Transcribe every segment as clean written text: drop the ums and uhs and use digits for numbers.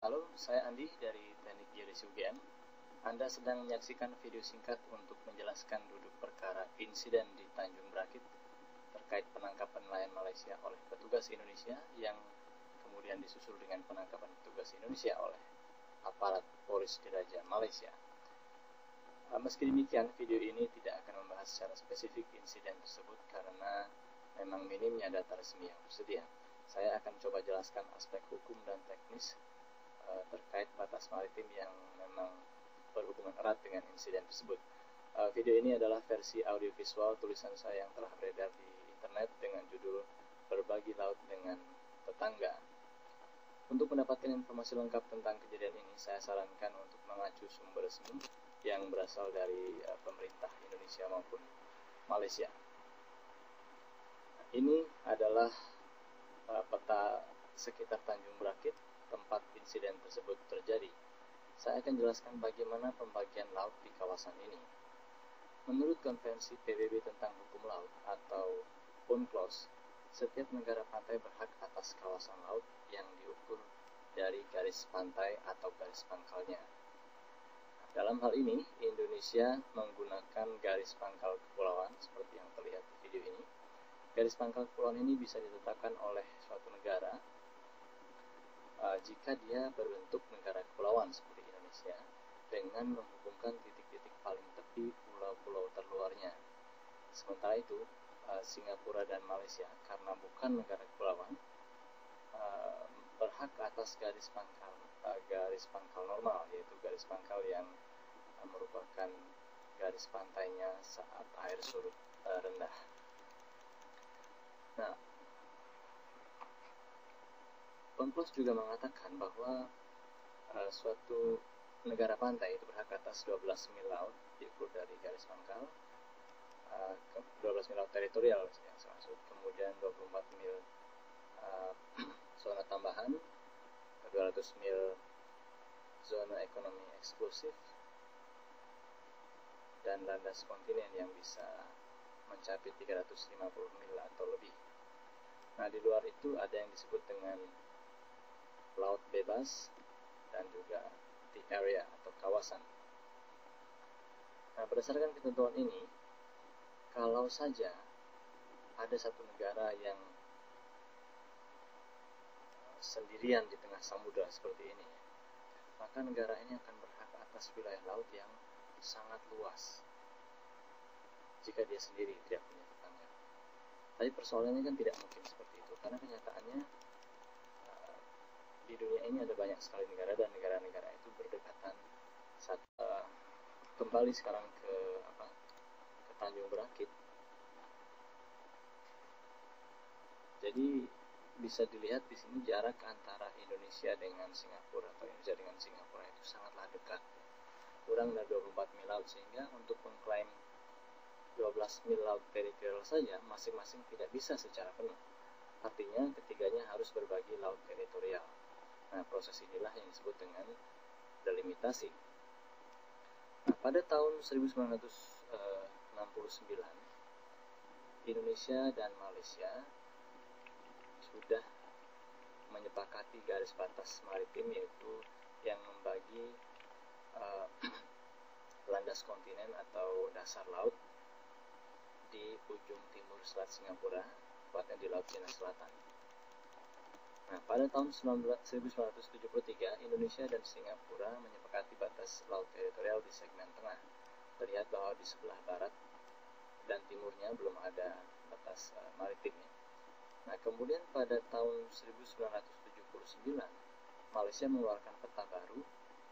Halo, saya Andi dari Teknik Geodesi UGM. Anda sedang menyaksikan video singkat untuk menjelaskan duduk perkara insiden di Tanjung Berakit terkait penangkapan nelayan Malaysia oleh petugas Indonesia yang kemudian disusul dengan penangkapan petugas Indonesia oleh aparat Polisi Diraja Malaysia. Meski demikian, video ini tidak akan membahas secara spesifik insiden tersebut karena memang minimnya data resmi yang tersedia. Saya akan coba jelaskan aspek hukum dan teknis terkait batas maritim yang memang berhubungan erat dengan insiden tersebut. Video ini adalah versi audiovisual tulisan saya yang telah beredar di internet dengan judul Berbagi Laut dengan Tetangga. Untuk mendapatkan informasi lengkap tentang kejadian ini, saya sarankan untuk mengacu sumber resmi yang berasal dari pemerintah Indonesia maupun Malaysia. Ini adalah peta sekitar Tanjung Berakit, tempat insiden tersebut terjadi. Saya akan jelaskan bagaimana pembagian laut di kawasan ini. Menurut Konvensi PBB tentang Hukum Laut atau UNCLOS, setiap negara pantai berhak atas kawasan laut yang diukur dari garis pantai atau garis pangkalnya. Dalam hal ini, Indonesia menggunakan garis pangkal kepulauan seperti yang terlihat di video ini. Garis pangkal kepulauan ini bisa ditetapkan oleh suatu negara jika dia berbentuk negara kepulauan seperti Indonesia dengan menghubungkan titik-titik paling tepi pulau-pulau terluarnya. Sementara itu, Singapura dan Malaysia karena bukan negara kepulauan berhak atas garis pangkal normal, yaitu garis pangkal yang merupakan garis pantainya saat air surut rendah. Nah, UNCLOS juga mengatakan bahwa suatu negara pantai itu berhak atas 12 mil laut diukur dari garis pangkal, 12 mil laut teritorial yang saya maksud, kemudian 24 mil zona tambahan, 200 mil zona ekonomi eksklusif, dan landas kontinen yang bisa mencapai 350 mil atau lebih. Nah, di luar itu ada yang disebut dengan laut bebas dan juga the area atau kawasan. Nah, berdasarkan ketentuan ini, kalau saja ada satu negara yang sendirian di tengah samudra seperti ini, maka negara ini akan berhak atas wilayah laut yang sangat luas jika dia sendiri tidak punya tetangga. Tapi persoalannya kan tidak mungkin seperti itu, karena kenyataannya di dunia ini ada banyak sekali negara dan negara-negara itu berdekatan. Kembali sekarang ke Tanjung Berakit. Jadi bisa dilihat di sini jarak antara Indonesia dengan Singapura atau Indonesia dengan Singapura itu sangatlah dekat, kurang dari 24 mil laut, sehingga untuk mengklaim 12 mil laut teritorial saja masing-masing tidak bisa secara penuh. Artinya ketiganya harus berbagi laut teritorial. Nah, proses inilah yang disebut dengan delimitasi. Nah, pada tahun 1969, Indonesia dan Malaysia sudah menyepakati garis batas maritim, yaitu yang membagi landas kontinen atau dasar laut di ujung timur selat Singapura, tepatnya di Laut Cina Selatan. Nah, pada tahun 1973, Indonesia dan Singapura menyepakati batas laut teritorial di segmen tengah. Terlihat bahwa di sebelah barat dan timurnya belum ada batas maritimnya. Nah, kemudian pada tahun 1979, Malaysia mengeluarkan peta baru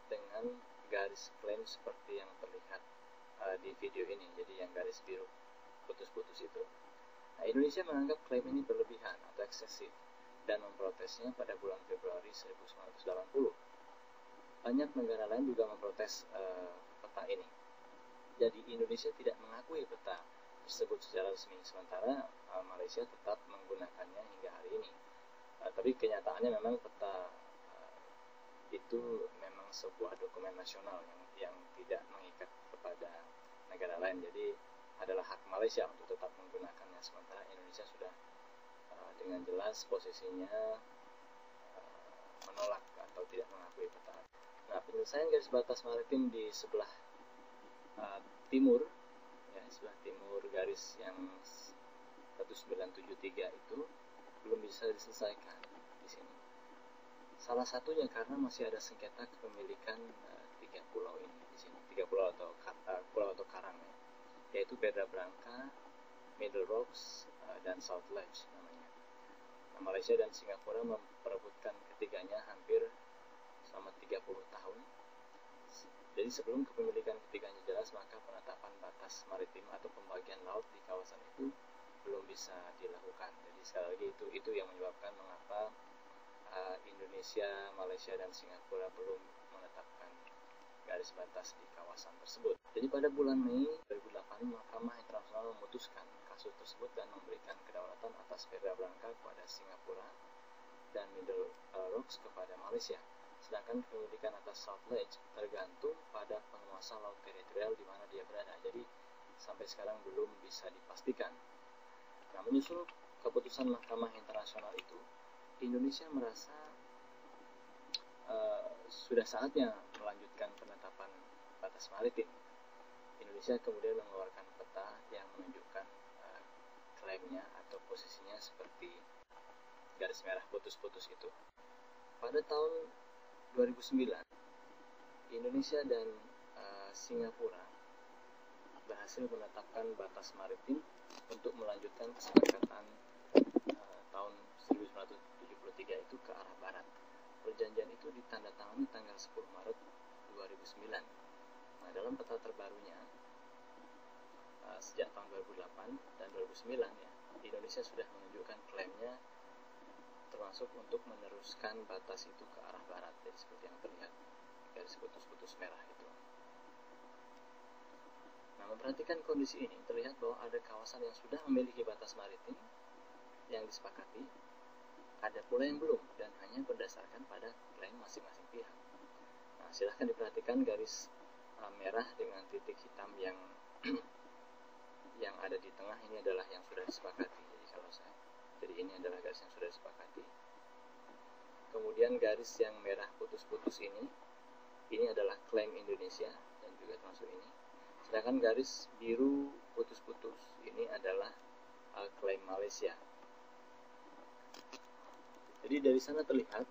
dengan garis klaim seperti yang terlihat di video ini, jadi yang garis biru putus-putus itu. Nah, Indonesia menganggap klaim ini berlebihan atau eksesif dan memprotesnya pada bulan Februari 1980. Banyak negara lain juga memprotes peta ini. Jadi Indonesia tidak mengakui peta tersebut secara resmi, sementara Malaysia tetap menggunakannya hingga hari ini. Tapi kenyataannya memang peta itu memang sebuah dokumen nasional yang tidak mengikat kepada negara lain. Jadi adalah hak Malaysia untuk tetap menggunakannya, sementara Indonesia sudah dengan jelas posisinya menolak atau tidak mengakui penyelesaian garis batas maritim di sebelah timur, ya, sebelah timur garis yang 1973 itu belum bisa diselesaikan di sini. Salah satunya karena masih ada sengketa kepemilikan 3 pulau ini di sini, 3 pulau atau karang, ya, yaitu Pedra Branca, Middle Rocks, dan South Ledge namanya. Nah, Malaysia dan Singapura memperebutkan ketiganya hampir selama 30 tahun. Jadi sebelum kepemilikan ketiganya jelas, maka penetapan batas maritim atau pembagian laut di kawasan itu belum bisa dilakukan. Jadi sekali lagi itu yang menyebabkan mengapa Indonesia, Malaysia, dan Singapura belum menetapkan garis batas di kawasan tersebut. Jadi pada bulan Mei 2008, Mahkamah Internasional memutuskan kasus tersebut dan memberikan kedaulatan atas Pedra Branca kepada Singapura dan Middle Rocks kepada Malaysia. Sedangkan kepemilikan atas South Ledge tergantung pada penguasa laut teritorial di mana dia berada. Jadi sampai sekarang belum bisa dipastikan. Nah, menyusul keputusan Mahkamah Internasional itu, Indonesia merasa sudah saatnya melanjutkan penetapan batas maritim. Indonesia kemudian mengeluarkan peta yang menunjukkan klaimnya atau posisinya seperti garis merah putus-putus itu. Pada tahun 2009, Indonesia dan Singapura berhasil menetapkan batas maritim untuk melanjutkan kesepakatan tahun 1973 itu ke arah barat. Perjanjian itu ditandatangani tanggal 10 Maret 2009. Nah, dalam peta terbarunya sejak tahun 2008 dan 2009, ya, Indonesia sudah menunjukkan klaimnya, termasuk untuk meneruskan batas itu ke arah barat. Jadi seperti yang terlihat garis putus-putus merah itu. Nah, memperhatikan kondisi ini, terlihat bahwa ada kawasan yang sudah memiliki batas maritim yang disepakati, ada pula yang belum, dan hanya berdasarkan pada klaim masing-masing pihak. Nah, silahkan diperhatikan garis merah dengan titik hitam yang yang ada di tengah ini adalah yang sudah disepakati. Jadi ini adalah garis yang sudah disepakati. Kemudian garis yang merah putus-putus ini adalah klaim Indonesia dan juga termasuk ini. Sedangkan garis biru putus-putus ini adalah klaim Malaysia. Jadi dari sana terlihat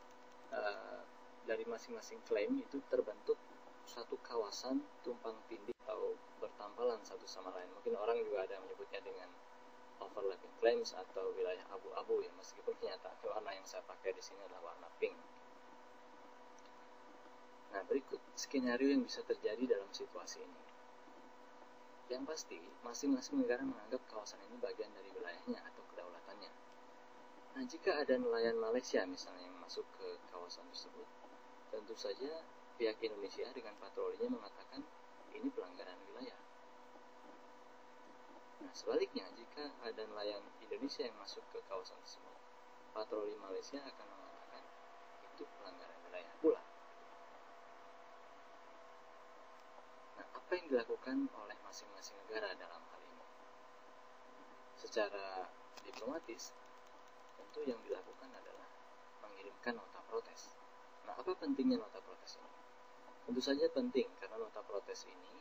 dari masing-masing klaim itu terbentuk satu kawasan tumpang tindih atau bertampalan satu sama lain. Mungkin orang juga ada menyebutnya dengan overlapping claims atau wilayah abu-abu, ya, meskipun kenyataan warna yang saya pakai di sini adalah warna pink. Nah, berikut skenario yang bisa terjadi dalam situasi ini. Yang pasti, masing-masing negara menganggap kawasan ini bagian dari wilayahnya atau kedaulatannya. Nah, jika ada nelayan Malaysia misalnya yang masuk ke kawasan tersebut, tentu saja pihak Indonesia dengan patrolinya mengatakan ini pelanggaran wilayah. Nah, sebaliknya, jika ada nelayan Indonesia yang masuk ke kawasan tersebut, patroli Malaysia akan mengatakan itu pelanggaran wilayah pula. Nah, apa yang dilakukan oleh masing-masing negara dalam hal ini? Secara diplomatis, tentu yang dilakukan adalah mengirimkan nota protes. Nah, apa pentingnya nota protes ini? Tentu saja penting karena nota protes ini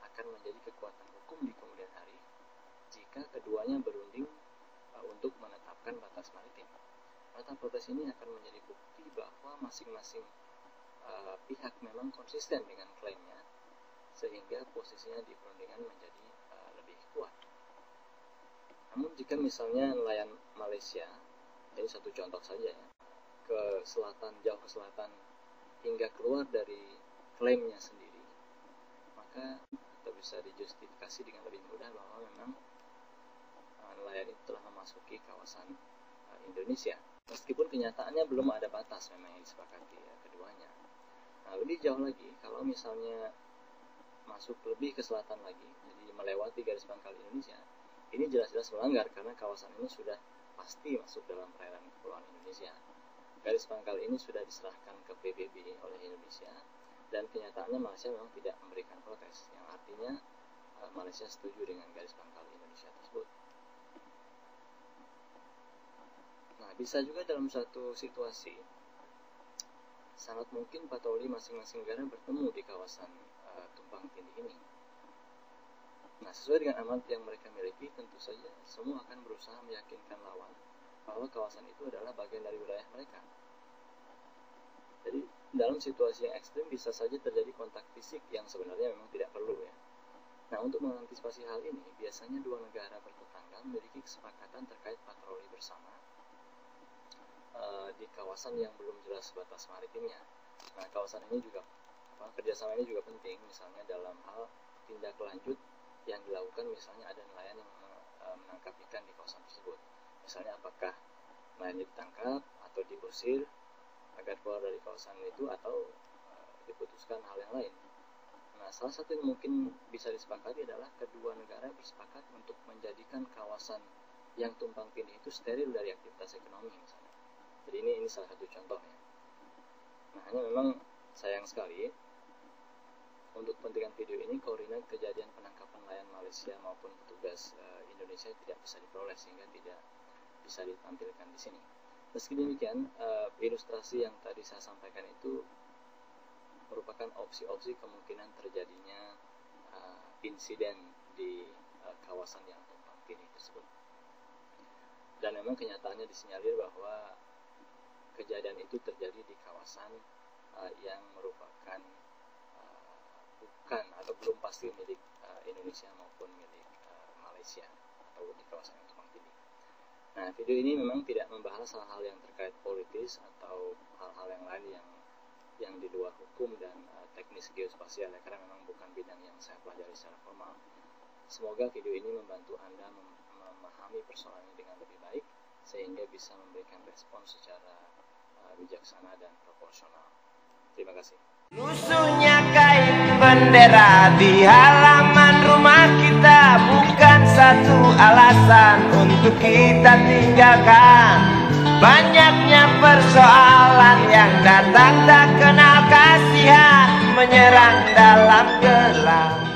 akan menjadi kekuatan hukum di kemudian hari jika keduanya berunding untuk menetapkan batas maritim. Nota protes ini akan menjadi bukti bahwa masing-masing pihak memang konsisten dengan klaimnya, sehingga posisinya di perundingan menjadi lebih kuat. Namun jika misalnya nelayan Malaysia, ini satu contoh saja ya, ke selatan, jauh ke selatan hingga keluar dari klaimnya sendiri, maka kita bisa dijustifikasi dengan lebih mudah bahwa memang nelayan itu telah memasuki kawasan Indonesia. Meskipun kenyataannya belum ada batas memang yang disepakati ya, keduanya. Nah, lebih jauh lagi, kalau misalnya masuk lebih ke selatan lagi, jadi melewati garis pangkal Indonesia, ini jelas-jelas melanggar karena kawasan ini sudah pasti masuk dalam perairan kepulauan Indonesia. Garis pangkal ini sudah diserahkan ke PBB oleh Indonesia, dan kenyataannya Malaysia memang tidak memberikan protes, yang artinya Malaysia setuju dengan garis pangkal Indonesia tersebut. Nah, bisa juga dalam satu situasi sangat mungkin patroli masing-masing negara bertemu di kawasan tumpang tindih ini. Nah, sesuai dengan amanat yang mereka miliki, tentu saja semua akan berusaha meyakinkan lawan bahwa kawasan itu adalah bagian dari wilayah mereka. Jadi, dalam situasi yang ekstrim bisa saja terjadi kontak fisik yang sebenarnya memang tidak perlu ya. Nah, untuk mengantisipasi hal ini, biasanya dua negara bertetangga memiliki kesepakatan terkait patroli bersama di kawasan yang belum jelas batas maritimnya. Nah, kawasan ini juga kerjasama ini juga penting, misalnya dalam hal tindak lanjut yang dilakukan, misalnya ada nelayan yang menangkap ikan di kawasan tersebut. Misalnya apakah nelayan ditangkap atau diusir agar keluar dari kawasan itu, atau diputuskan hal yang lain. Nah, salah satu yang mungkin bisa disepakati adalah kedua negara bersepakat untuk menjadikan kawasan yang tumpang tindih itu steril dari aktivitas ekonomi misalnya. Jadi ini salah satu contohnya. Nah, hanya memang sayang sekali untuk kepentingan video ini koordinat kejadian penangkapan nelayan Malaysia maupun petugas Indonesia tidak bisa diperoleh sehingga tidak bisa ditampilkan di sini. Meski demikian, ilustrasi yang tadi saya sampaikan itu merupakan opsi-opsi kemungkinan terjadinya insiden di kawasan yang tumpang tindih tersebut. Dan memang kenyataannya disinyalir bahwa kejadian itu terjadi di kawasan yang merupakan bukan atau belum pasti milik Indonesia maupun milik Malaysia atau di kawasan yang tumpang tindih. Nah, video ini memang tidak membahas hal-hal yang terkait politis atau hal-hal yang lain yang di luar hukum dan teknis geospasial ya, karena memang bukan bidang yang saya pelajari secara formal. Semoga video ini membantu Anda memahami persoalan ini dengan lebih baik sehingga bisa memberikan respon secara bijaksana dan proporsional. Terima kasih. Lusuhnya kain bendera di halaman rumah kita bukan satu alasan untuk kita tinggalkan. Banyaknya persoalan yang datang tak kenal kasihan, menyerang dalam gelap.